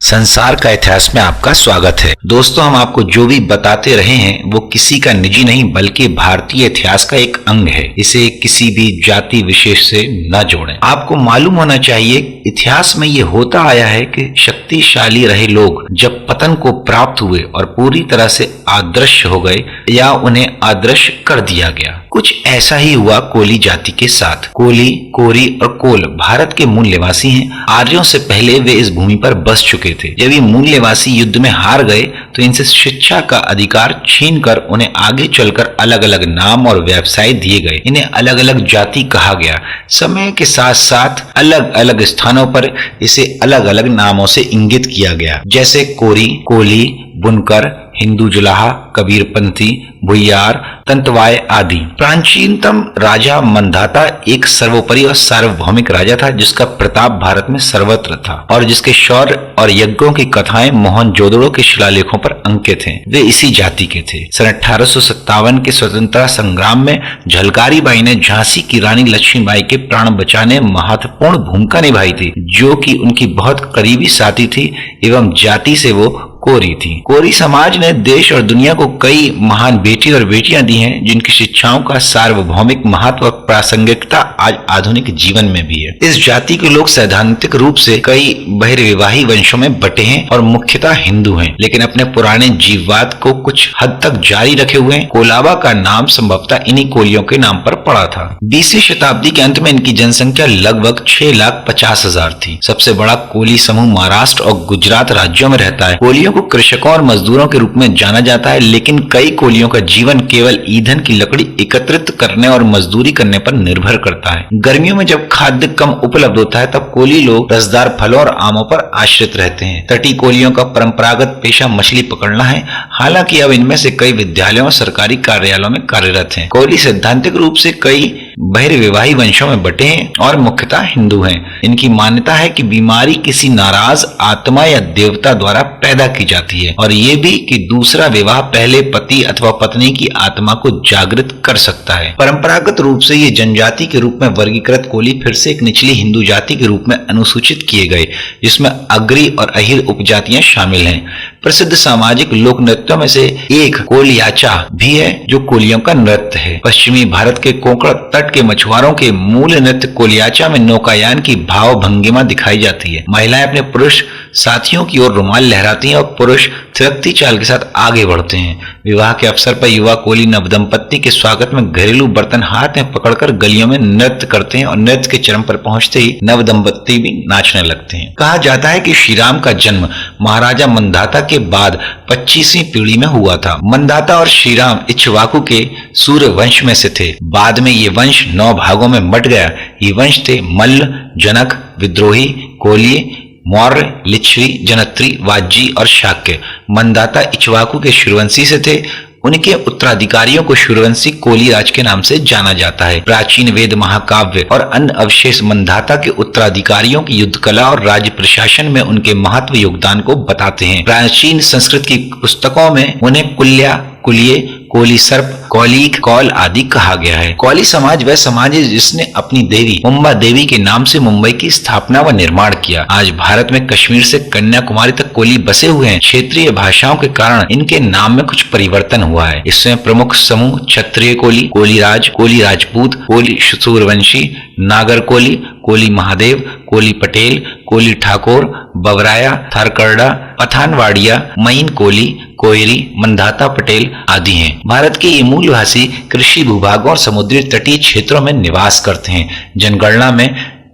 संसार का इतिहास में आपका स्वागत है। दोस्तों, हम आपको जो भी बताते रहे हैं वो किसी का निजी नहीं बल्कि भारतीय इतिहास का एक अंग है। इसे किसी भी जाति विशेष से न जोड़ें। आपको मालूम होना चाहिए इतिहास में ये होता आया है कि शक्तिशाली रहे लोग जब पतन को प्राप्त हुए और पूरी तरह से अदृश्य हो गए या उन्हें अदृश्य कर दिया गया। कुछ ऐसा ही हुआ कोली जाति के साथ। कोली, कोरी और कोल भारत के मूल निवासी हैं। आर्यों से पहले वे इस भूमि पर बस चुके थे। जब ये मूल निवासी युद्ध में हार गए तो इनसे शिक्षा का अधिकार छीनकर उन्हें आगे चलकर अलग अलग नाम और व्यवसाय दिए गए। इन्हें अलग अलग जाति कहा गया। समय के साथ साथ अलग अलग स्थानों पर इसे अलग अलग नामों से इंगित किया गया, जैसे कोरी, कोली, बुनकर, हिंदू जुलाहा, कबीरपंथी, भुइयार, तंतवाय आदि। प्राचीनतम राजा मंधाता एक सर्वोपरि और सार्वभौमिक राजा था जिसका प्रताप भारत में सर्वत्र था और जिसके शौर्य और यज्ञों की कथाएं मोहनजोदड़ो के शिलालेखों पर अंकित हैं। वे इसी जाति के थे। सन 1857 के स्वतंत्रता संग्राम में झलकारी बाई ने झांसी की रानी लक्ष्मीबाई के प्राण बचाने महत्वपूर्ण भूमिका निभाई थी, जो कि उनकी बहुत करीबी साथी थी एवं जाति से वो कोरी थी। कोरी समाज ने देश और दुनिया को कई महान बेटी और बेटियां दी हैं जिनकी शिक्षाओं का सार्वभौमिक महत्व और प्रासंगिकता आज आधुनिक जीवन में भी है। इस जाति के लोग सैद्धांतिक रूप से कई बहिर्विवाही वंशों में बटे हैं और मुख्यतः हिंदू हैं, लेकिन अपने पुराने जीववाद को कुछ हद तक जारी रखे हुए। कोलाबा का नाम संभवतः इन्हीं कोलियों के नाम पर पड़ा था। 20वीं शताब्दी के अंत में इनकी जनसंख्या लगभग 6,50,000 थी। सबसे बड़ा कोली समूह महाराष्ट्र और गुजरात राज्यों में रहता है। कोलियों को कृषकों और मजदूरों के रूप में जाना जाता है, लेकिन कई कोलियों का जीवन केवल ईंधन की लकड़ी एकत्रित करने और मजदूरी करने पर निर्भर करता है। गर्मियों में जब खाद्य कम उपलब्ध होता है तब कोली लोग रसदार फलों और आमों पर आश्रित रहते हैं। तटीय कोलियों का परंपरागत पेशा मछली पकड़ना है, हालांकि अब इनमें से कई विद्यालयों और सरकारी कार्यालयों में कार्यरत हैं। कोली सैद्धांतिक रूप से कई बहिर्विवाही वंशों में बटे हैं और मुख्यतः हिंदू हैं। इनकी मान्यता है कि बीमारी किसी नाराज आत्मा या देवता द्वारा पैदा की जाती है और ये भी कि दूसरा विवाह पहले पति अथवा पत्नी की आत्मा को जागृत कर सकता है। परंपरागत रूप से ये जनजाति के रूप में वर्गीकृत कोली फिर से एक निचली हिंदू जाति के रूप में अनुसूचित किए गए, जिसमें अग्री और अहिर उपजातियां शामिल हैं। प्रसिद्ध सामाजिक लोक नृत्यों में से एक कोलियाचा भी है जो कोलियों का नृत्य है। पश्चिमी भारत के कोंकण तट के मछुआरों के मूल नृत्य कोलियाचा में नौकायान की भाव भंगिमा दिखाई जाती है। महिलाएं अपने पुरुष साथियों की ओर रुमाल लहराती हैं और पुरुष थिरकती चाल के साथ आगे बढ़ते हैं। विवाह के अवसर पर युवा कोली नवदंपति के स्वागत में घरेलू बर्तन हाथ में पकड़कर गलियों में नृत्य करते हैं और नृत्य के चरम पर पहुंचते ही नवदंपति भी नाचने लगते हैं। कहा जाता है कि श्री राम का जन्म महाराजा मंधाता के बाद 25वीं पीढ़ी में हुआ था। मंधाता और श्री राम इक्ष्वाकु के सूर्य वंश में से थे। बाद में ये वंश 9 भागों में बट गया। ये वंश थे मल्ल, जनक, विद्रोही, कोली, मौर्य, लिच्छवी, जनत्री, वाजी और शाक्य। मंधाता इक्ष्वाकु के सूर्यवंशी से थे। उनके उत्तराधिकारियों को सूर्यवंशी कोली राज के नाम से जाना जाता है। प्राचीन वेद, महाकाव्य और अन्य अवशेष मंधाता के उत्तराधिकारियों की युद्ध कला और राज्य प्रशासन में उनके महत्व योगदान को बताते हैं। प्राचीन संस्कृत की पुस्तकों में उन्हें कुल्या, कुलिये, कोली सर्प, कौलिक, कौल आदि कहा गया है। कौली समाज वह समाज है जिसने अपनी देवी मुंबा देवी के नाम से मुंबई की स्थापना व निर्माण किया। आज भारत में कश्मीर से कन्याकुमारी तक कोली बसे हुए हैं। क्षेत्रीय भाषाओं के कारण इनके नाम में कुछ परिवर्तन हुआ है। इसमें प्रमुख समूह क्षत्रिय कोली, कोली राज, कोली राजपूत, कोली सूर्यवंशी, नागर कोली, कोली महादेव, कोली पटेल, कोली ठाकुर, बवराया, थारकरडा, पठानवाड़िया, मईन कोली, कोयरी, मंधाता पटेल आदि हैं। भारत के ये मूलवासी कृषि भूभागों और समुद्री तटीय क्षेत्रों में निवास करते हैं। जनगणना में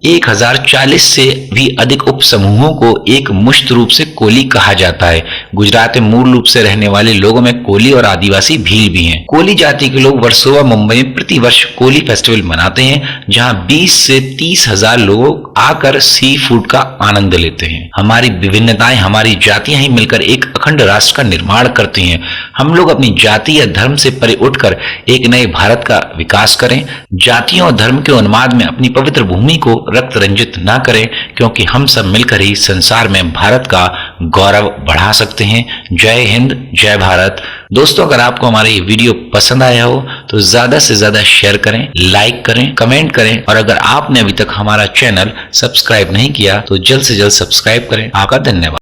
1040 से भी अधिक उप समूहों को एक मुश्त रूप से कोली कहा जाता है। गुजरात में मूल रूप से रहने वाले लोगों में कोली और आदिवासी भील भी हैं। कोली जाति के लोग वर्सोवा मुंबई में प्रति वर्ष कोली फेस्टिवल मनाते हैं, जहां 20 से 30 हजार लोग आकर सी फूड का आनंद लेते हैं। हमारी विभिन्नताएं, हमारी जातियां ही मिलकर एक अखंड राष्ट्र का निर्माण करती हैं। हम लोग अपनी जाति या धर्म से परे उठकर एक नए भारत का विकास करें। जातियों और धर्म के उन्माद में अपनी पवित्र भूमि को रक्त रंजित ना करें, क्योंकि हम सब मिलकर ही संसार में भारत का गौरव बढ़ा सकते हैं। जय हिंद, जय भारत। दोस्तों, अगर आपको हमारा ये वीडियो पसंद आया हो तो ज्यादा से ज्यादा शेयर करें, लाइक करें, कमेंट करें और अगर आपने अभी तक हमारा चैनल सब्सक्राइब नहीं किया तो जल्द से जल्द सब्सक्राइब करें। आपका धन्यवाद।